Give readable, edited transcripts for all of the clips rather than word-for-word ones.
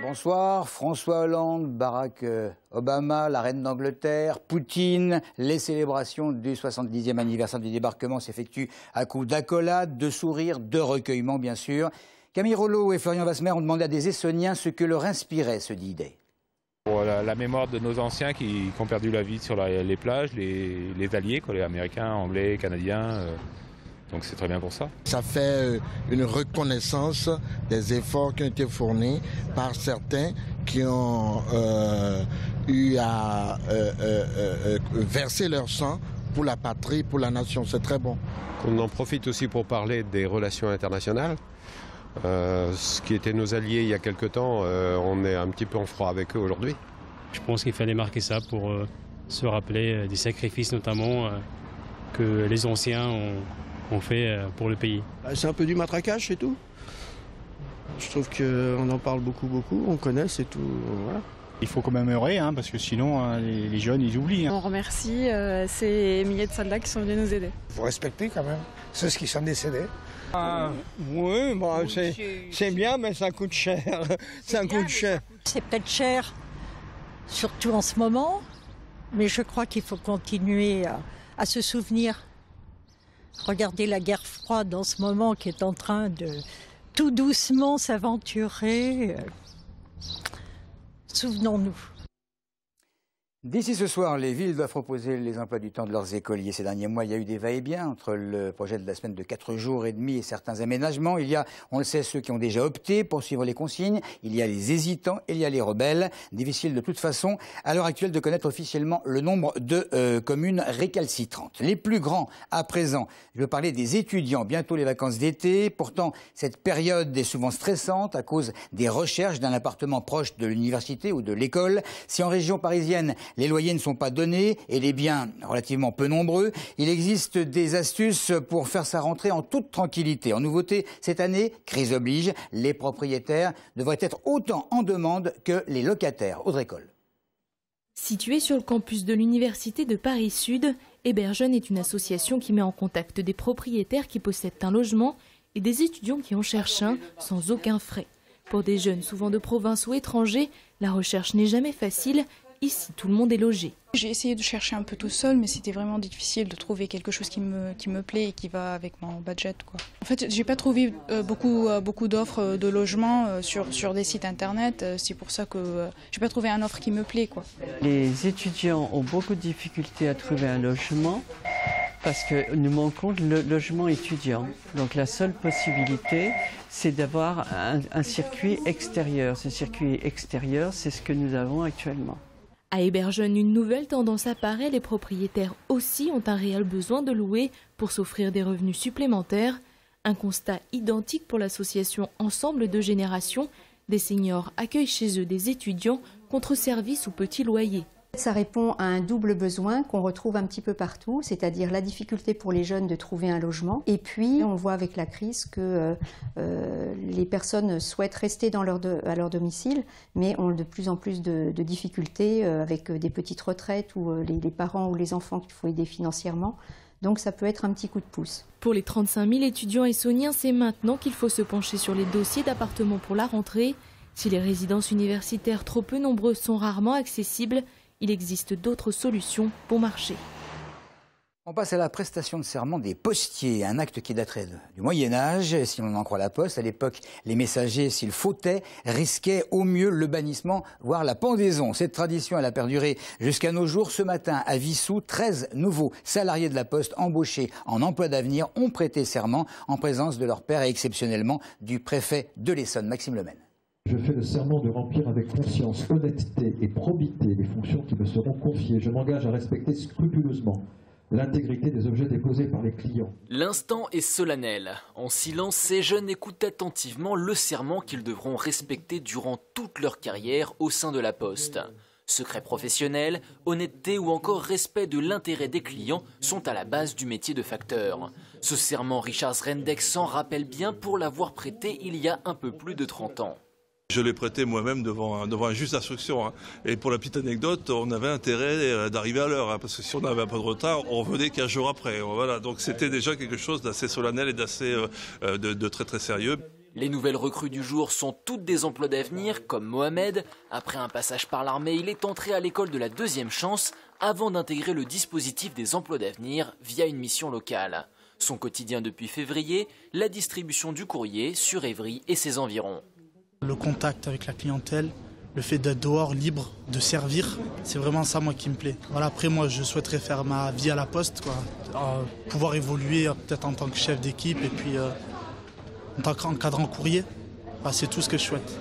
Bonsoir, François Hollande, Barack Obama, la reine d'Angleterre, Poutine. Les célébrations du 70e anniversaire du débarquement s'effectuent à coups d'accolades, de sourires, de recueillement bien sûr. Camille Rollo et Florian Wasmer ont demandé à des Essonniens ce que leur inspirait ce D-Day. Pour la mémoire de nos anciens qui ont perdu la vie sur les plages, les alliés, les Américains, Anglais, Canadiens. Donc c'est très bien pour ça. Ça fait une reconnaissance des efforts qui ont été fournis par certains qui ont eu à verser leur sang pour la patrie, pour la nation. C'est très bon. On en profite aussi pour parler des relations internationales. Ce qui était nos alliés il y a quelque temps, on est un petit peu en froid avec eux aujourd'hui. Je pense qu'il fallait marquer ça pour se rappeler des sacrifices notamment que les anciens ont fait pour le pays. C'est un peu du matraquage, c'est tout. Je trouve qu'on en parle beaucoup, on connaît, c'est tout. Voilà. Il faut commémorer, parce que sinon les jeunes ils oublient. On remercie ces milliers de soldats qui sont venus nous aider. Il faut respecter quand même ceux qui sont décédés. Oui, c'est bien, mais ça coûte cher. Ça coûte cher. C'est peut-être cher, surtout en ce moment, mais je crois qu'il faut continuer à se souvenir. Regardez la guerre froide en ce moment qui est en train de tout doucement s'aventurer. Souvenons-nous. D'ici ce soir, les villes doivent proposer les emplois du temps de leurs écoliers. Ces derniers mois, il y a eu des va-et-vient entre le projet de la semaine de 4 jours et demi et certains aménagements. Il y a, on le sait, ceux qui ont déjà opté pour suivre les consignes. Il y a les hésitants et il y a les rebelles. Difficile de toute façon, à l'heure actuelle, de connaître officiellement le nombre de communes récalcitrantes. Les plus grands, à présent, je veux parler des étudiants. Bientôt les vacances d'été. Pourtant, cette période est souvent stressante à cause des recherches d'un appartement proche de l'université ou de l'école. Si en région parisienne, les loyers ne sont pas donnés et les biens relativement peu nombreux, il existe des astuces pour faire sa rentrée en toute tranquillité. En nouveauté, cette année, crise oblige, les propriétaires devraient être autant en demande que les locataires. Audrey Coll. Située sur le campus de l'Université de Paris-Sud, Héberjeunes est une association qui met en contact des propriétaires qui possèdent un logement et des étudiants qui en cherchent un sans aucun frais. Pour des jeunes souvent de province ou étrangers, la recherche n'est jamais facile. Ici, tout le monde est logé. J'ai essayé de chercher un peu tout seul, mais c'était vraiment difficile de trouver quelque chose qui me plaît et qui va avec mon budget, quoi. En fait, j'ai pas trouvé beaucoup d'offres de logements sur des sites internet. C'est pour ça que j'ai pas trouvé une offre qui me plaît, quoi. Les étudiants ont beaucoup de difficultés à trouver un logement parce que nous manquons de logement étudiant. Donc la seule possibilité, c'est d'avoir un circuit extérieur. Ce circuit extérieur, c'est ce que nous avons actuellement. À Héberjeunes, une nouvelle tendance apparaît. Les propriétaires aussi ont un réel besoin de louer pour s'offrir des revenus supplémentaires. Un constat identique pour l'association Ensemble de Générations. Des seniors accueillent chez eux des étudiants contre services ou petits loyers. Ça répond à un double besoin qu'on retrouve un petit peu partout, c'est-à-dire la difficulté pour les jeunes de trouver un logement. Et puis, on voit avec la crise que les personnes souhaitent rester à leur domicile, mais ont de plus en plus de difficultés avec des petites retraites ou les parents ou les enfants qu'il faut aider financièrement. Donc ça peut être un petit coup de pouce. Pour les 35 000 étudiants essonniens, c'est maintenant qu'il faut se pencher sur les dossiers d'appartements pour la rentrée. Si les résidences universitaires trop peu nombreuses sont rarement accessibles, il existe d'autres solutions pour marcher. On passe à la prestation de serment des postiers, un acte qui daterait du Moyen-Âge. Si l'on en croit la Poste, à l'époque, les messagers, s'ils fautaient, risquaient au mieux le bannissement, voire la pendaison. Cette tradition, elle a perduré jusqu'à nos jours. Ce matin, à Vissou, 13 nouveaux salariés de la Poste embauchés en emploi d'avenir ont prêté serment en présence de leur père et exceptionnellement du préfet de l'Essonne, Maxime Lemaine. Je fais le serment de remplir avec conscience, honnêteté et probité les fonctions qui me seront confiées. Je m'engage à respecter scrupuleusement l'intégrité des objets déposés par les clients. L'instant est solennel. En silence, ces jeunes écoutent attentivement le serment qu'ils devront respecter durant toute leur carrière au sein de la Poste. Secret professionnel, honnêteté ou encore respect de l'intérêt des clients sont à la base du métier de facteur. Ce serment, Richard Zrendeck s'en rappelle bien pour l'avoir prêté il y a un peu plus de 30 ans. Je l'ai prêté moi-même devant un juge d'instruction. Et pour la petite anecdote, on avait intérêt d'arriver à l'heure, parce que si on avait un peu de retard, on revenait 15 jours après. Voilà, donc c'était déjà quelque chose d'assez solennel et d'assez de très très sérieux. Les nouvelles recrues du jour sont toutes des emplois d'avenir, comme Mohamed. Après un passage par l'armée, il est entré à l'école de la deuxième chance avant d'intégrer le dispositif des emplois d'avenir via une mission locale. Son quotidien depuis février, la distribution du courrier sur Évry et ses environs. Le contact avec la clientèle, le fait d'être dehors, libre, de servir, c'est vraiment ça moi qui me plaît. Voilà, après moi je souhaiterais faire ma vie à la poste, quoi. Pouvoir évoluer peut-être en tant que chef d'équipe et puis en tant qu'encadrant courrier. C'est tout ce que je souhaite.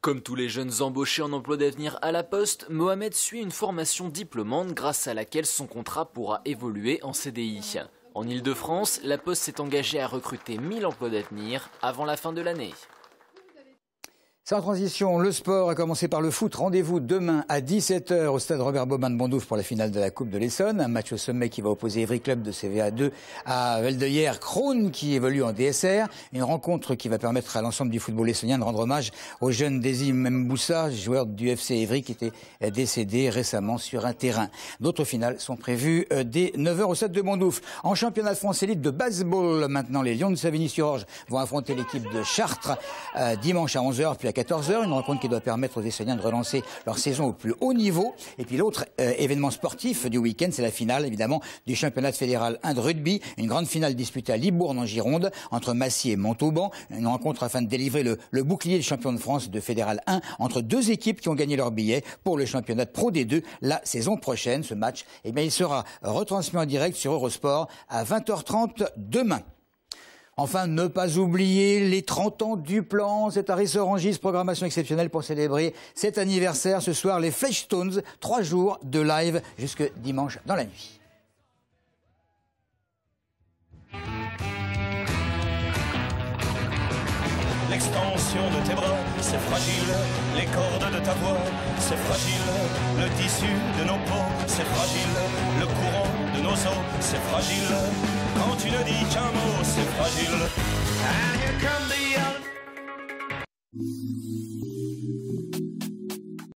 Comme tous les jeunes embauchés en emploi d'avenir à la Poste, Mohamed suit une formation diplômante grâce à laquelle son contrat pourra évoluer en CDI. En Ile-de-France, la Poste s'est engagée à recruter 1000 emplois d'avenir avant la fin de l'année. Sans transition, le sport a commencé par le foot. Rendez-vous demain à 17 h au stade Robert Baumann de Bondoufle pour la finale de la Coupe de l'Essonne. Un match au sommet qui va opposer Évry Club de CVA 2 à Veldeuyer Crone qui évolue en DSR. Une rencontre qui va permettre à l'ensemble du football essonien de rendre hommage au jeune Désir Mboussa, joueur du FC Évry qui était décédé récemment sur un terrain. D'autres finales sont prévues dès 9 h au stade de Bondoufle. En championnat de France élite de baseball, maintenant les Lions de Savigny-sur-Orge vont affronter l'équipe de Chartres dimanche à 11 h puis à 14 h, une rencontre qui doit permettre aux Essoniens de relancer leur saison au plus haut niveau. Et puis l'autre événement sportif du week-end, c'est la finale évidemment du championnat fédéral 1 de rugby, une grande finale disputée à Libourne en Gironde entre Massy et Montauban, une rencontre afin de délivrer le bouclier de champion de France de fédéral 1 entre deux équipes qui ont gagné leur billet pour le championnat de Pro D2 la saison prochaine. Ce match, il sera retransmis en direct sur Eurosport à 20 h 30 demain. Enfin, ne pas oublier les 30 ans du plan. C'est à Rissorangis, programmation exceptionnelle pour célébrer cet anniversaire. Ce soir, les Fleshtones, 3 jours de live jusque dimanche dans la nuit. L'extension de tes bras, c'est fragile. Les cordes de ta voix, c'est fragile. Le tissu de nos peaux, c'est fragile. Le courant de nos os, c'est fragile. Quand tu ne dis qu'un mot, c'est fragile. And here come the